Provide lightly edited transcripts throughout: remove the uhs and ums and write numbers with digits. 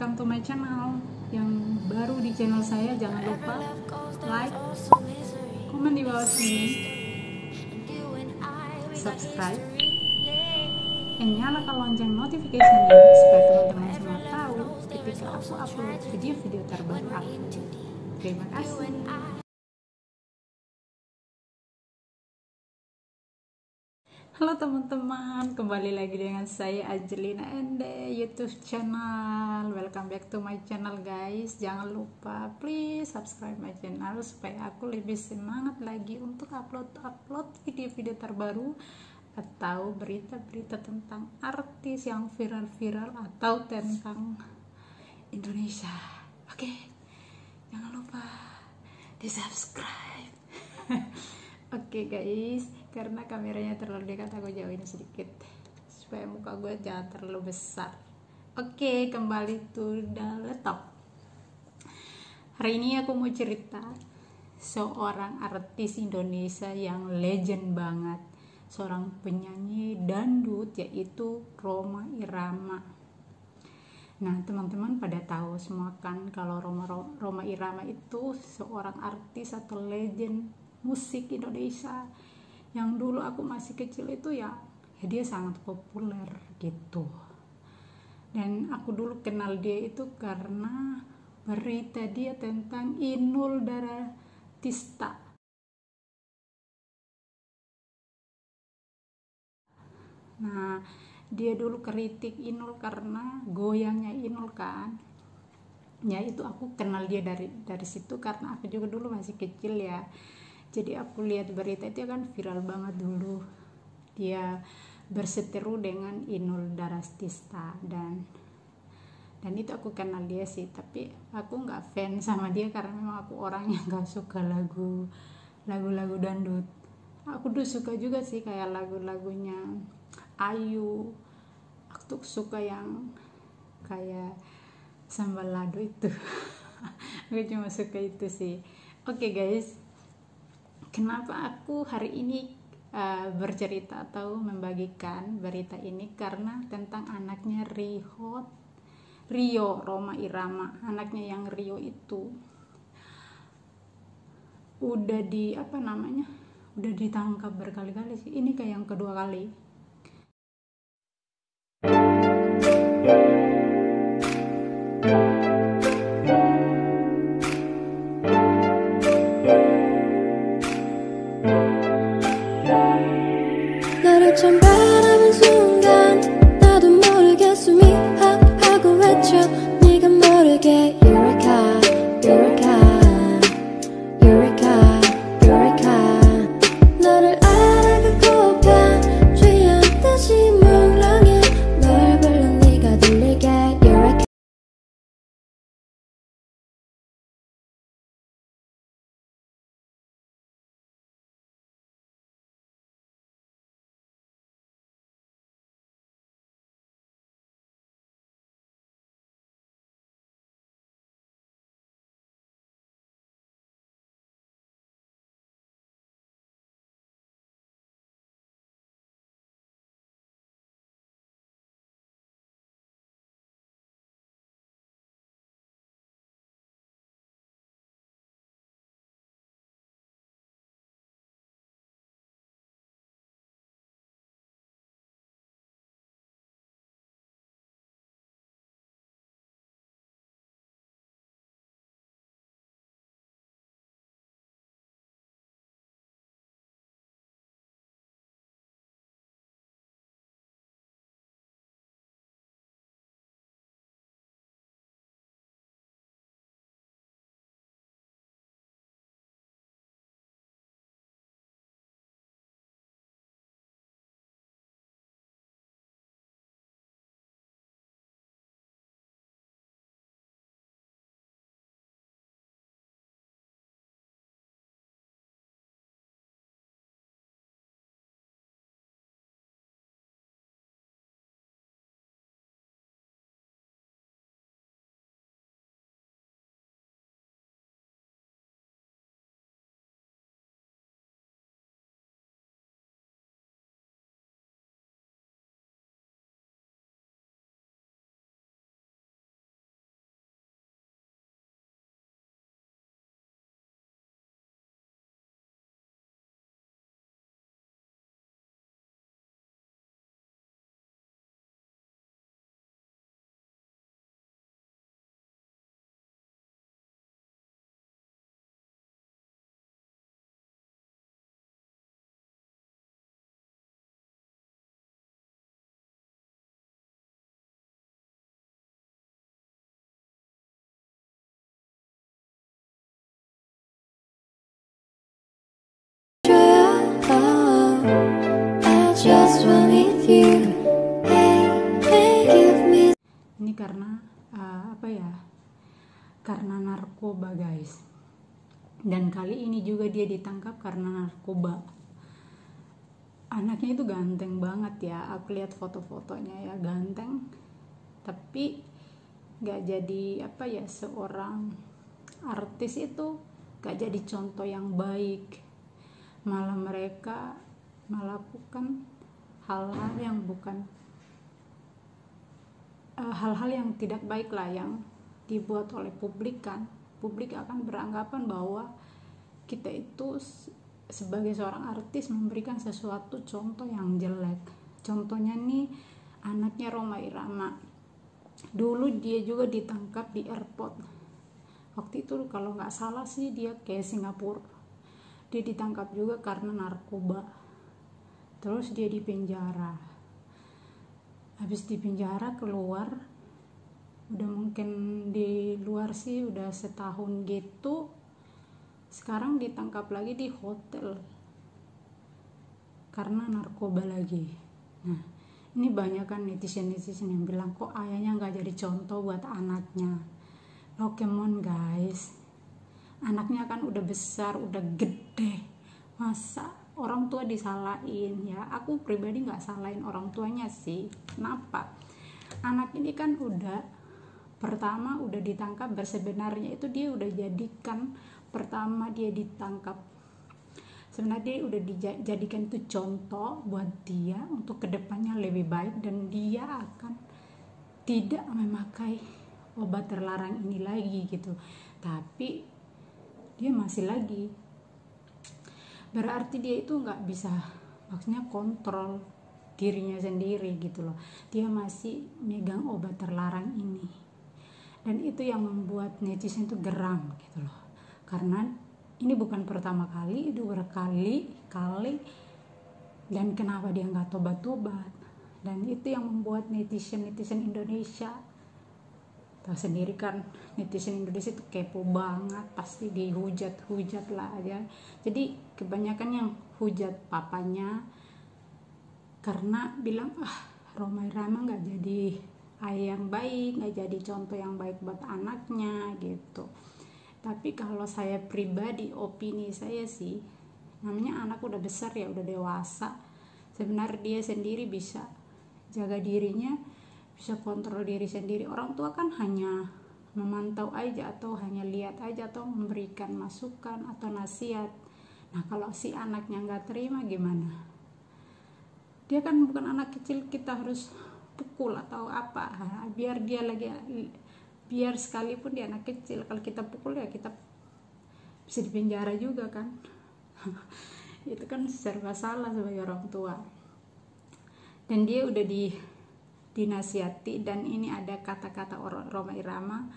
welcome to my channel. Yang baru di channel saya, jangan lupa like, komen di bawah sini, subscribe, dan nyalakan lonceng notifikasinya supaya teman-teman semua tahu ketika aku upload video-video terbaru aku. Terima kasih. Halo teman-teman, kembali lagi dengan saya Angelina Ende YouTube channel. Welcome back to my channel guys. Jangan lupa please subscribe my channel supaya aku lebih semangat lagi untuk upload video-video terbaru atau berita-berita tentang artis yang viral-viral atau tentang Indonesia. Oke, jangan lupa di subscribe. Oke guys, karena kameranya terlalu dekat, aku jauhin sedikit supaya muka gue jangan terlalu besar. Oke, kembali to the laptop. Hari ini aku mau cerita seorang artis Indonesia yang legend banget, seorang penyanyi dangdut, yaitu Rhoma Irama. Nah, teman-teman pada tahu semua kan kalau Rhoma Irama itu seorang artis atau legend musik Indonesia yang dulu aku masih kecil itu ya dia sangat populer gitu. Dan aku dulu kenal dia itu karena berita dia tentang Inul Daratista. Nah, dia dulu kritik Inul karena goyangnya Inul kan. Ya itu aku kenal dia dari situ karena aku juga dulu masih kecil ya. Jadi aku lihat berita itu kan viral banget dulu. Dia berseteru dengan Inul Daratista dan itu aku kenal dia sih, tapi aku nggak fans sama dia karena memang aku orang yang nggak suka lagu-lagu dangdut. Aku tuh suka juga sih kayak lagu-lagunya Ayu. Aku tuh suka yang kayak Sambal Lado itu. Aku cuma suka itu sih. Oke guys, kenapa aku hari ini bercerita atau membagikan berita ini karena tentang anaknya Rio Rhoma Irama. Anaknya yang Rio itu udah udah ditangkap berkali-kali sih. Ini kayak yang kedua kali. 너를 처음 바라본 순간 나도 모르게 숨이 하고 외쳐 네가 모르게 just want with you. Hey, hey, give me. Ini karena apa ya? Karena narkoba, guys. Dan kali ini juga dia ditangkap karena narkoba. Anaknya itu ganteng banget ya. Aku lihat foto-fotonya ya, ganteng. Tapi gak jadi apa ya, seorang artis itu gak jadi contoh yang baik. Malah mereka melakukan hal-hal yang bukan hal-hal yang tidak baik lah yang dibuat oleh publik kan. Publik akan beranggapan bahwa kita itu sebagai seorang artis memberikan sesuatu contoh yang jelek. Contohnya nih anaknya Rhoma Irama. Dulu dia juga ditangkap di airport. Waktu itu kalau nggak salah sih dia ke Singapura. Dia ditangkap juga karena narkoba. Terus dia di penjara. Habis di penjara keluar, udah mungkin di luar sih udah setahun gitu. Sekarang ditangkap lagi di hotel karena narkoba lagi. Nah, ini banyak kan netizen yang bilang kok ayahnya nggak jadi contoh buat anaknya. Loh, come on guys, anaknya kan udah besar, udah gede, masa orang tua disalahin? Ya aku pribadi nggak salahin orang tuanya sih. Kenapa? Anak ini kan pertama udah ditangkap, sebenarnya itu dia udah jadikan pertama dia ditangkap, sebenarnya dia udah dijadikan itu contoh buat dia untuk kedepannya lebih baik, dan dia akan tidak memakai obat terlarang ini lagi gitu. Tapi dia masih lagi, berarti dia itu nggak bisa, maksudnya kontrol dirinya sendiri gitu loh. Dia masih megang obat terlarang ini, dan itu yang membuat netizen itu geram gitu loh. Karena ini bukan pertama kali, itu berkali-kali, dan kenapa dia nggak tobat-tobat? Dan itu yang membuat netizen Indonesia, tahu sendiri kan, netizen Indonesia itu kepo banget, pasti dihujat lah aja. Jadi kebanyakan yang hujat papanya karena bilang Rhoma Irama nggak jadi ayah yang baik, nggak jadi contoh yang baik buat anaknya gitu. Tapi kalau saya pribadi, opini saya sih, namanya anak udah besar ya, udah dewasa, sebenarnya dia sendiri bisa jaga dirinya, bisa kontrol diri sendiri. Orang tua kan hanya memantau aja, atau hanya lihat aja, atau memberikan masukan atau nasihat. Nah kalau si anaknya nggak terima gimana? Dia kan bukan anak kecil, kita harus pukul atau apa? Biar sekalipun dia anak kecil, kalau kita pukul ya kita bisa dipenjara juga kan. Itu kan serba salah sebagai orang tua. Dan dia udah dinasihati, dan ini ada kata-kata Rhoma Irama.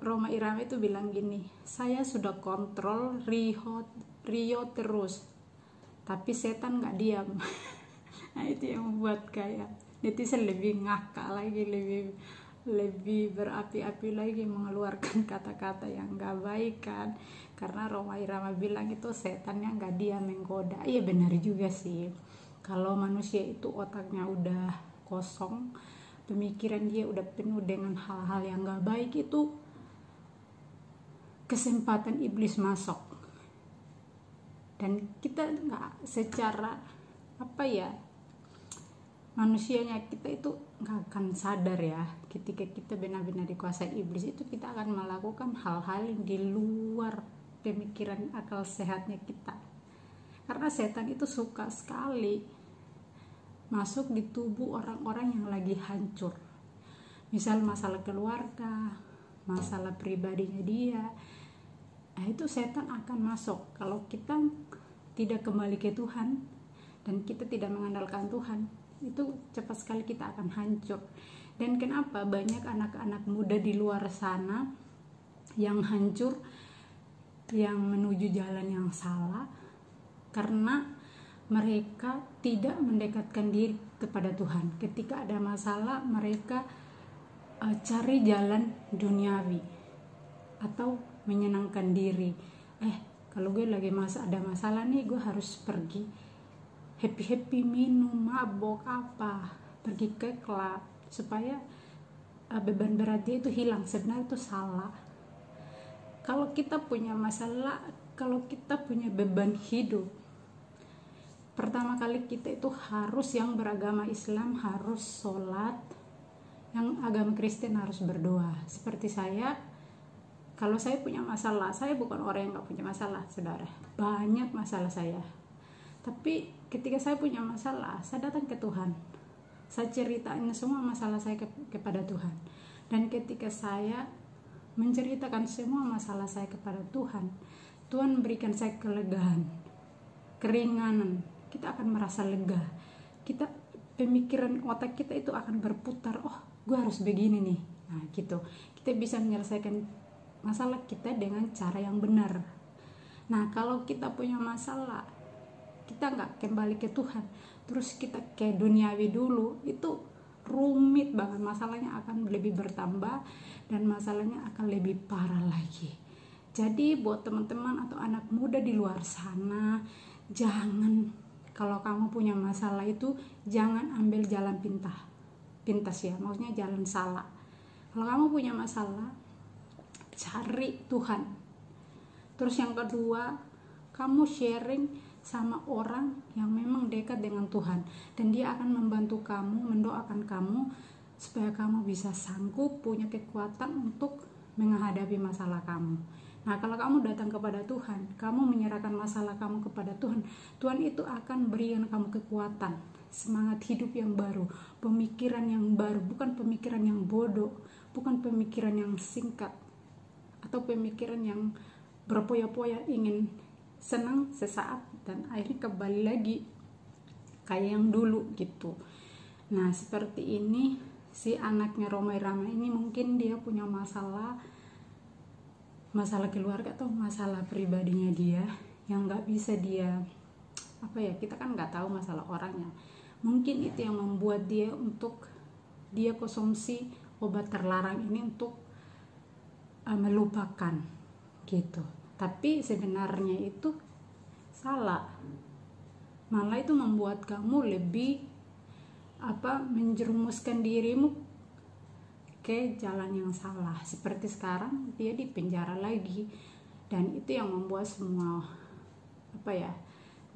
Rhoma Irama itu bilang gini, saya sudah kontrol Rio terus, tapi setan nggak diam. Nah itu yang membuat kayak netizen lebih ngakak lagi, lebih berapi-api lagi mengeluarkan kata-kata yang nggak baik kan. Karena Rhoma Irama bilang itu setannya nggak diam, menggoda. Iya benar juga sih, kalau manusia itu otaknya udah kosong, pemikiran dia udah penuh dengan hal-hal yang nggak baik, itu kesempatan iblis masuk. Dan kita nggak secara manusianya kita itu nggak akan sadar ya, ketika kita benar-benar dikuasai iblis itu kita akan melakukan hal-hal yang di luar pemikiran akal sehatnya kita. Karena setan itu suka sekali masuk di tubuh orang-orang yang lagi hancur, misal masalah keluarga, masalah pribadinya dia. Nah itu setan akan masuk kalau kita tidak kembali ke Tuhan dan kita tidak mengandalkan Tuhan. Itu cepat sekali kita akan hancur. Dan kenapa banyak anak-anak muda di luar sana yang hancur, yang menuju jalan yang salah? Karena mereka tidak mendekatkan diri kepada Tuhan. Ketika ada masalah, mereka cari jalan duniawi atau menyenangkan diri. Kalau gue lagi ada masalah nih, gue harus pergi happy minum, mabok, apa, pergi ke klub supaya beban berat dia itu hilang. Sebenarnya itu salah. Kalau kita punya masalah, kalau kita punya beban hidup, pertama kali kita itu harus, yang beragama Islam harus sholat, yang agama Kristen harus berdoa. Seperti saya, kalau saya punya masalah, saya bukan orang yang gak punya masalah, saudara. Banyak masalah saya. Tapi ketika saya punya masalah, saya datang ke Tuhan. Saya ceritain semua masalah saya kepada Tuhan. Dan ketika saya menceritakan semua masalah saya kepada Tuhan, Tuhan memberikan saya kelegaan, keringanan. Kita akan merasa lega. Kita, pemikiran otak kita itu akan berputar, oh gue harus begini nih. Nah gitu, kita bisa menyelesaikan masalah kita dengan cara yang benar. Nah kalau kita punya masalah, kita nggak kembali ke Tuhan, terus kita ke duniawi dulu, itu rumit banget. Masalahnya akan lebih bertambah dan masalahnya akan lebih parah lagi. Jadi buat teman-teman atau anak muda di luar sana, jangan, kalau kamu punya masalah itu jangan ambil jalan pintas ya, maksudnya jalan salah. Kalau kamu punya masalah, cari Tuhan. Terus yang kedua, kamu sharing sama orang yang memang dekat dengan Tuhan, dan dia akan membantu kamu, mendoakan kamu supaya kamu bisa sanggup, punya kekuatan untuk menghadapi masalah kamu. Nah kalau kamu datang kepada Tuhan, kamu menyerahkan masalah kamu kepada Tuhan, Tuhan itu akan berikan kamu kekuatan, semangat hidup yang baru, pemikiran yang baru, bukan pemikiran yang bodoh, bukan pemikiran yang singkat, atau pemikiran yang berpoya-poya, ingin senang sesaat dan akhirnya kembali lagi kayak yang dulu gitu. Nah seperti ini si anaknya Rhoma Irama ini, mungkin dia punya masalah keluarga atau masalah pribadinya dia yang nggak bisa dia, apa ya, kita kan nggak tahu masalah orangnya. Mungkin itu yang membuat dia untuk dia konsumsi obat terlarang ini untuk melupakan gitu. Tapi sebenarnya itu salah, malah itu membuat kamu lebih menjerumuskan dirimu ke jalan yang salah. Seperti sekarang dia di penjara lagi, dan itu yang membuat semua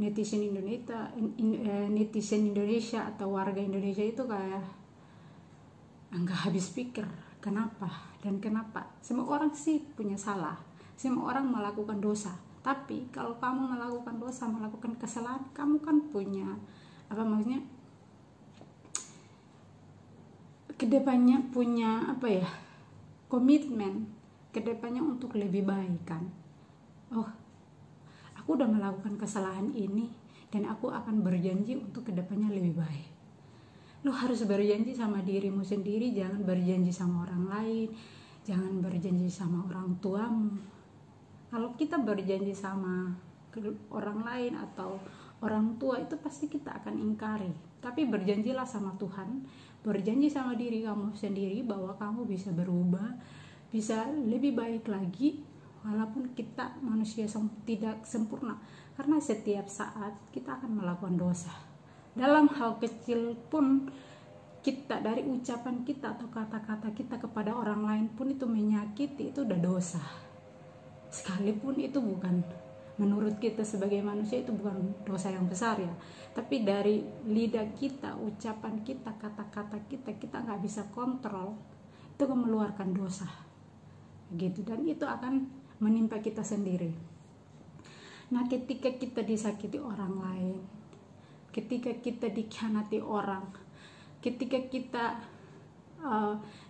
netizen Indonesia atau warga Indonesia itu kayak nggak habis pikir kenapa. Semua orang sih punya salah, semua orang melakukan dosa. Tapi kalau kamu melakukan dosa, melakukan kesalahan, kamu kan punya kedepannya punya komitmen kedepannya untuk lebih baik kan. Oh, aku udah melakukan kesalahan ini dan aku akan berjanji untuk kedepannya lebih baik. Lo harus berjanji sama dirimu sendiri, jangan berjanji sama orang lain, jangan berjanji sama orang tuamu. Kalau kita berjanji sama orang lain atau orang tua, itu pasti kita akan ingkari. Tapi berjanjilah sama Tuhan, berjanji sama diri kamu sendiri bahwa kamu bisa berubah, bisa lebih baik lagi, walaupun kita manusia tidak sempurna. Karena setiap saat kita akan melakukan dosa. Dalam hal kecil pun kita, dari ucapan kita atau kata-kata kita kepada orang lain pun itu menyakiti, itu udah dosa. Sekalipun itu bukan, menurut kita sebagai manusia itu bukan dosa yang besar ya, tapi dari lidah kita, ucapan kita, kata-kata kita nggak bisa kontrol, itu akan mengeluarkan dosa gitu, dan itu akan menimpa kita sendiri. Nah ketika kita disakiti orang lain, ketika kita dikhianati orang, ketika kita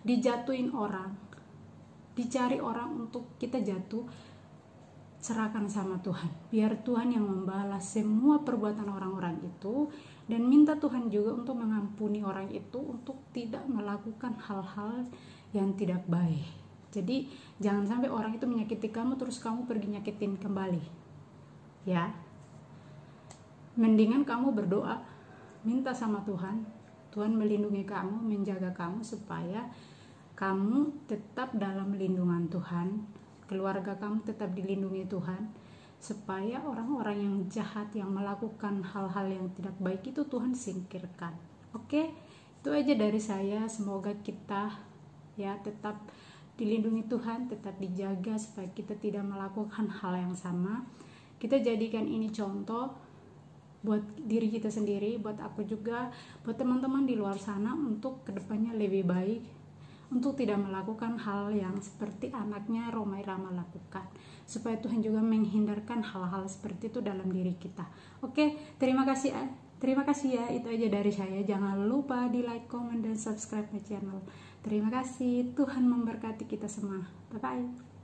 dijatuhin orang, dicari orang untuk kita jatuh, serahkan sama Tuhan, biar Tuhan yang membalas semua perbuatan orang-orang itu, dan minta Tuhan juga untuk mengampuni orang itu untuk tidak melakukan hal-hal yang tidak baik. Jadi jangan sampai orang itu menyakiti kamu terus kamu pergi nyakitin kembali ya. Mendingan kamu berdoa, minta sama Tuhan, Tuhan melindungi kamu, menjaga kamu supaya kamu tetap dalam lindungan Tuhan, keluarga kamu tetap dilindungi Tuhan, supaya orang-orang yang jahat yang melakukan hal-hal yang tidak baik itu Tuhan singkirkan. Oke, itu aja dari saya. Semoga kita ya tetap dilindungi Tuhan, tetap dijaga supaya kita tidak melakukan hal yang sama. Kita jadikan ini contoh buat diri kita sendiri, buat aku juga, buat teman-teman di luar sana untuk kedepannya lebih baik, untuk tidak melakukan hal yang seperti anaknya Rhoma Irama lakukan, supaya Tuhan juga menghindarkan hal-hal seperti itu dalam diri kita. Oke, terima kasih ya, itu aja dari saya. Jangan lupa di like, comment, dan subscribe my channel. Terima kasih, Tuhan memberkati kita semua. Bye bye.